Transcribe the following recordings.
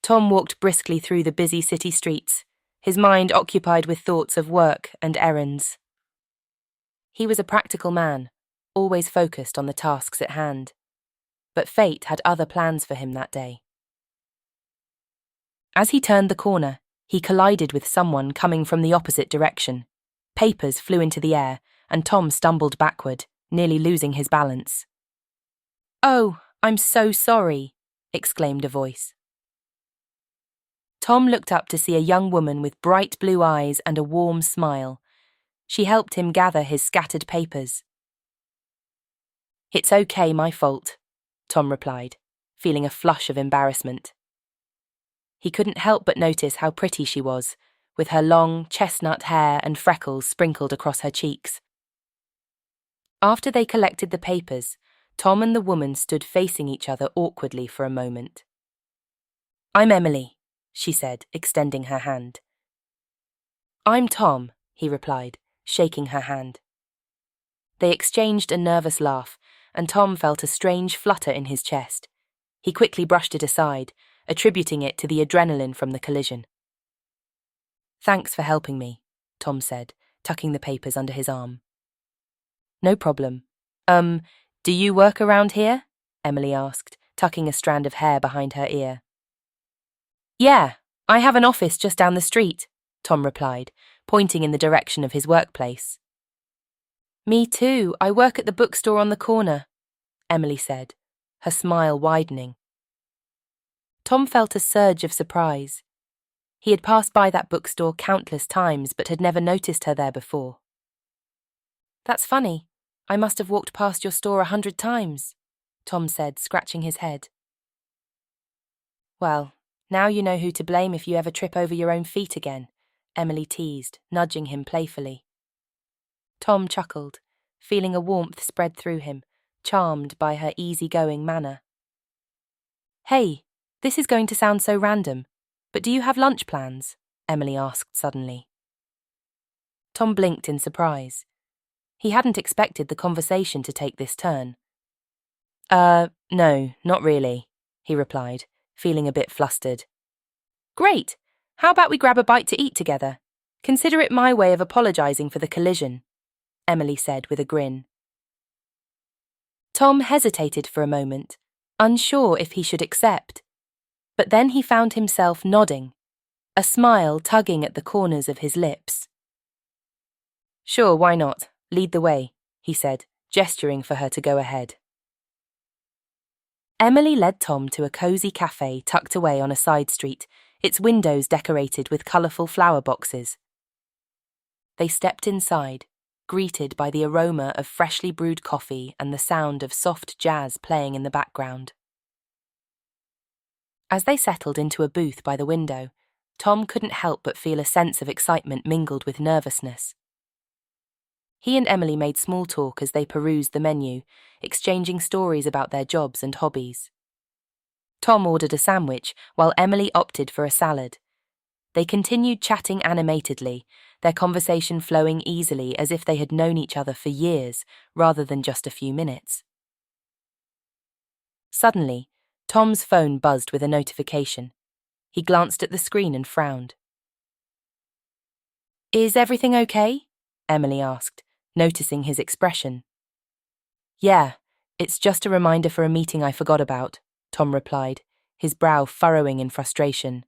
Tom walked briskly through the busy city streets, his mind occupied with thoughts of work and errands. He was a practical man, always focused on the tasks at hand. But fate had other plans for him that day. As he turned the corner, he collided with someone coming from the opposite direction. Papers flew into the air, and Tom stumbled backward, nearly losing his balance. "Oh, I'm so sorry," exclaimed a voice. Tom looked up to see a young woman with bright blue eyes and a warm smile. She helped him gather his scattered papers. "It's okay, my fault," Tom replied, feeling a flush of embarrassment. He couldn't help but notice how pretty she was, with her long, chestnut hair and freckles sprinkled across her cheeks. After they collected the papers, Tom and the woman stood facing each other awkwardly for a moment. "I'm Emily," she said, extending her hand. "I'm Tom," he replied, shaking her hand. They exchanged a nervous laugh, and Tom felt a strange flutter in his chest. He quickly brushed it aside, attributing it to the adrenaline from the collision. "Thanks for helping me," Tom said, tucking the papers under his arm. "No problem. Do you work around here?" Emily asked, tucking a strand of hair behind her ear. "Yeah, I have an office just down the street," Tom replied, pointing in the direction of his workplace. "Me too, I work at the bookstore on the corner," Emily said, her smile widening. Tom felt a surge of surprise. He had passed by that bookstore countless times but had never noticed her there before. "That's funny. I must have walked past your store 100 times, Tom said, scratching his head. "Well, now you know who to blame if you ever trip over your own feet again," Emily teased, nudging him playfully. Tom chuckled, feeling a warmth spread through him, charmed by her easygoing manner. "Hey, this is going to sound so random, but do you have lunch plans?" Emily asked suddenly. Tom blinked in surprise. He hadn't expected the conversation to take this turn. No, not really," he replied, feeling a bit flustered. "Great! How about we grab a bite to eat together? Consider it my way of apologizing for the collision," Emily said with a grin. Tom hesitated for a moment, unsure if he should accept. But then he found himself nodding, a smile tugging at the corners of his lips. "Sure, why not? Lead the way," he said, gesturing for her to go ahead. Emily led Tom to a cozy cafe tucked away on a side street, its windows decorated with colourful flower boxes. They stepped inside, greeted by the aroma of freshly brewed coffee and the sound of soft jazz playing in the background. As they settled into a booth by the window, Tom couldn't help but feel a sense of excitement mingled with nervousness. He and Emily made small talk as they perused the menu, exchanging stories about their jobs and hobbies. Tom ordered a sandwich, while Emily opted for a salad. They continued chatting animatedly, their conversation flowing easily as if they had known each other for years, rather than just a few minutes. Suddenly, Tom's phone buzzed with a notification. He glanced at the screen and frowned. "Is everything okay?" Emily asked, noticing his expression. "Yeah, it's just a reminder for a meeting I forgot about," Tom replied, his brow furrowing in frustration.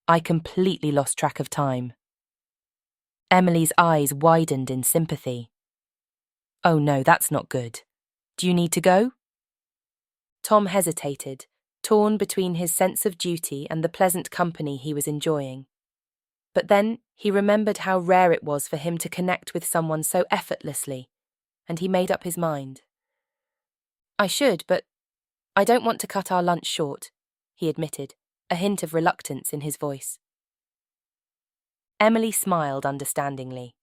"I completely lost track of time." Emily's eyes widened in sympathy. "Oh no, that's not good. Do you need to go?" Tom hesitated, torn between his sense of duty and the pleasant company he was enjoying. But then he remembered how rare it was for him to connect with someone so effortlessly, and he made up his mind. "I should, but I don't want to cut our lunch short," he admitted, a hint of reluctance in his voice. Emily smiled understandingly.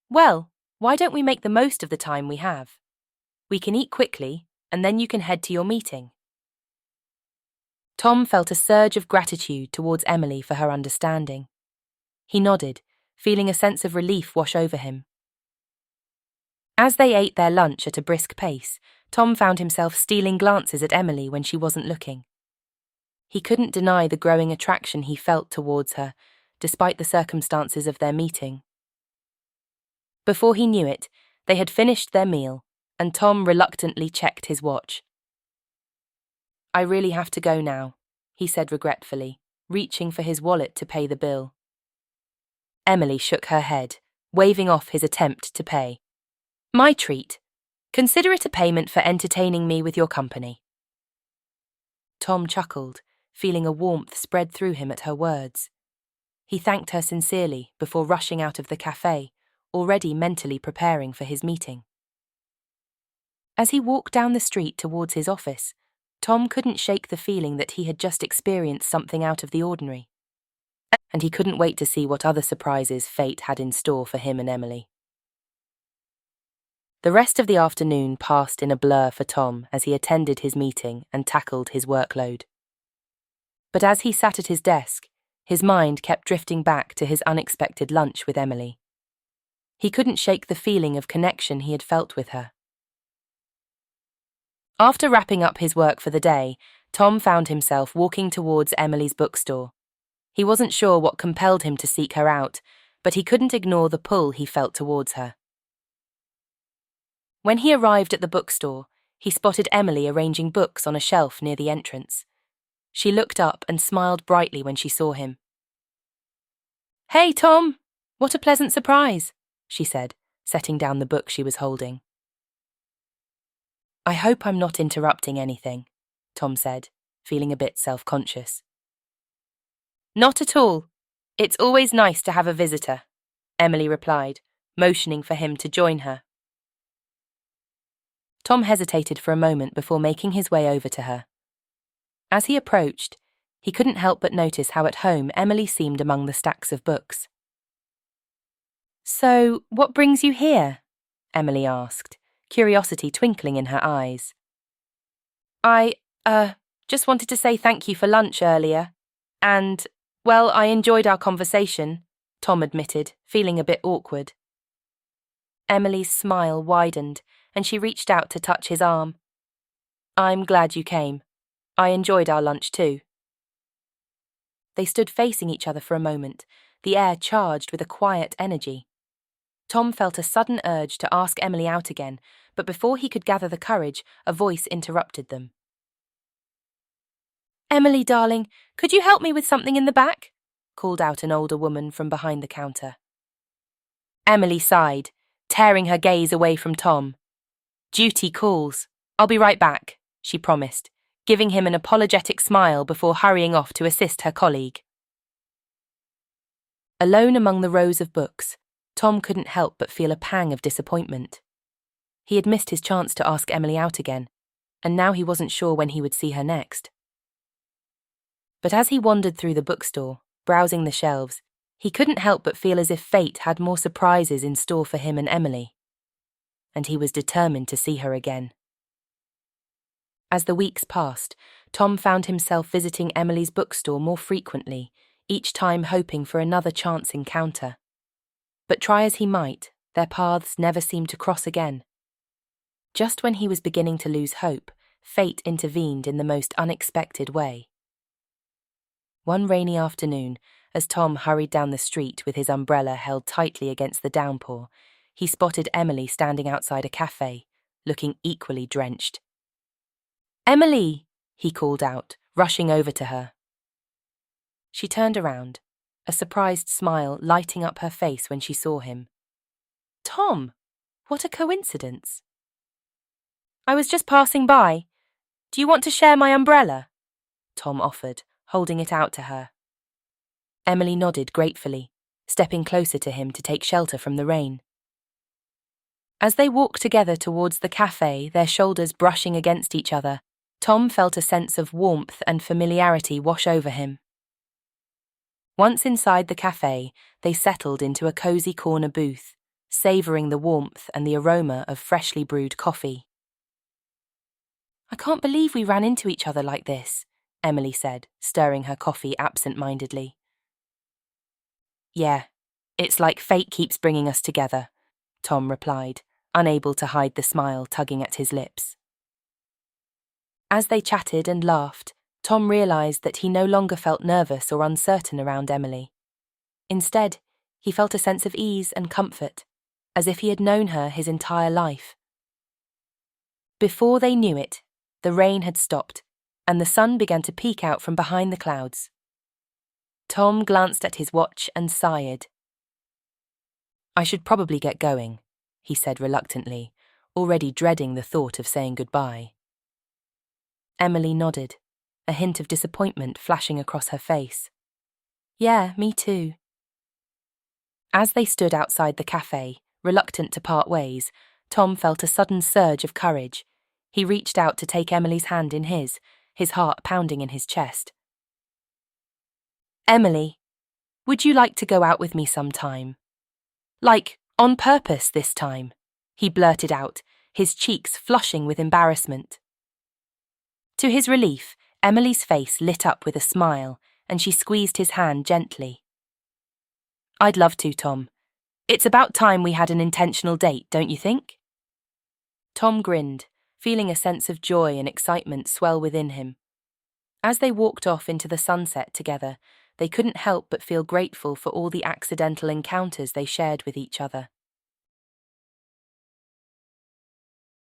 "Well, why don't we make the most of the time we have? We can eat quickly, and then you can head to your meeting." Tom felt a surge of gratitude towards Emily for her understanding. He nodded, feeling a sense of relief wash over him. As they ate their lunch at a brisk pace, Tom found himself stealing glances at Emily when she wasn't looking. He couldn't deny the growing attraction he felt towards her, despite the circumstances of their meeting. Before he knew it, they had finished their meal, and Tom reluctantly checked his watch. "I really have to go now," he said regretfully, reaching for his wallet to pay the bill. Emily shook her head, waving off his attempt to pay. "My treat. Consider it a payment for entertaining me with your company." Tom chuckled, feeling a warmth spread through him at her words. He thanked her sincerely before rushing out of the cafe, already mentally preparing for his meeting. As he walked down the street towards his office, Tom couldn't shake the feeling that he had just experienced something out of the ordinary. And he couldn't wait to see what other surprises fate had in store for him and Emily. The rest of the afternoon passed in a blur for Tom as he attended his meeting and tackled his workload. But as he sat at his desk, his mind kept drifting back to his unexpected lunch with Emily. He couldn't shake the feeling of connection he had felt with her. After wrapping up his work for the day, Tom found himself walking towards Emily's bookstore. He wasn't sure what compelled him to seek her out, but he couldn't ignore the pull he felt towards her. When he arrived at the bookstore, he spotted Emily arranging books on a shelf near the entrance. She looked up and smiled brightly when she saw him. "Hey, Tom! What a pleasant surprise," she said, setting down the book she was holding. "I hope I'm not interrupting anything," Tom said, feeling a bit self-conscious. "Not at all. It's always nice to have a visitor," Emily replied, motioning for him to join her. Tom hesitated for a moment before making his way over to her. As he approached, he couldn't help but notice how at home Emily seemed among the stacks of books. "So, what brings you here?" Emily asked, curiosity twinkling in her eyes. I just wanted to say thank you for lunch earlier. And, well, I enjoyed our conversation," Tom admitted, feeling a bit awkward. Emily's smile widened, and she reached out to touch his arm. "I'm glad you came. I enjoyed our lunch too." They stood facing each other for a moment, the air charged with a quiet energy. Tom felt a sudden urge to ask Emily out again, but before he could gather the courage, a voice interrupted them. "Emily, darling, could you help me with something in the back?" called out an older woman from behind the counter. Emily sighed, tearing her gaze away from Tom. "Duty calls. I'll be right back," she promised, giving him an apologetic smile before hurrying off to assist her colleague. Alone among the rows of books, Tom couldn't help but feel a pang of disappointment. He had missed his chance to ask Emily out again, and now he wasn't sure when he would see her next. But as he wandered through the bookstore, browsing the shelves, he couldn't help but feel as if fate had more surprises in store for him and Emily. And he was determined to see her again. As the weeks passed, Tom found himself visiting Emily's bookstore more frequently, each time hoping for another chance encounter. But try as he might, their paths never seemed to cross again. Just when he was beginning to lose hope, fate intervened in the most unexpected way. One rainy afternoon, as Tom hurried down the street with his umbrella held tightly against the downpour, he spotted Emily standing outside a cafe, looking equally drenched. "Emily!" he called out, rushing over to her. She turned around, a surprised smile lighting up her face when she saw him. "Tom, what a coincidence." "I was just passing by. Do you want to share my umbrella?" Tom offered, holding it out to her. Emily nodded gratefully, stepping closer to him to take shelter from the rain. As they walked together towards the cafe, their shoulders brushing against each other, Tom felt a sense of warmth and familiarity wash over him. Once inside the cafe, they settled into a cozy corner booth, savouring the warmth and the aroma of freshly brewed coffee. "I can't believe we ran into each other like this," Emily said, stirring her coffee absent-mindedly. "Yeah, it's like fate keeps bringing us together," Tom replied, unable to hide the smile tugging at his lips. As they chatted and laughed, Tom realized that he no longer felt nervous or uncertain around Emily. Instead, he felt a sense of ease and comfort, as if he had known her his entire life. Before they knew it, the rain had stopped, and the sun began to peek out from behind the clouds. Tom glanced at his watch and sighed. "I should probably get going," he said reluctantly, already dreading the thought of saying goodbye. Emily nodded, a hint of disappointment flashing across her face. "Yeah, me too." As they stood outside the cafe, reluctant to part ways, Tom felt a sudden surge of courage. He reached out to take Emily's hand in his heart pounding in his chest. "Emily, would you like to go out with me sometime? Like, on purpose this time," he blurted out, his cheeks flushing with embarrassment. To his relief, Emily's face lit up with a smile, and she squeezed his hand gently. "I'd love to, Tom. It's about time we had an intentional date, don't you think?" Tom grinned, feeling a sense of joy and excitement swell within him. As they walked off into the sunset together, they couldn't help but feel grateful for all the accidental encounters they shared with each other.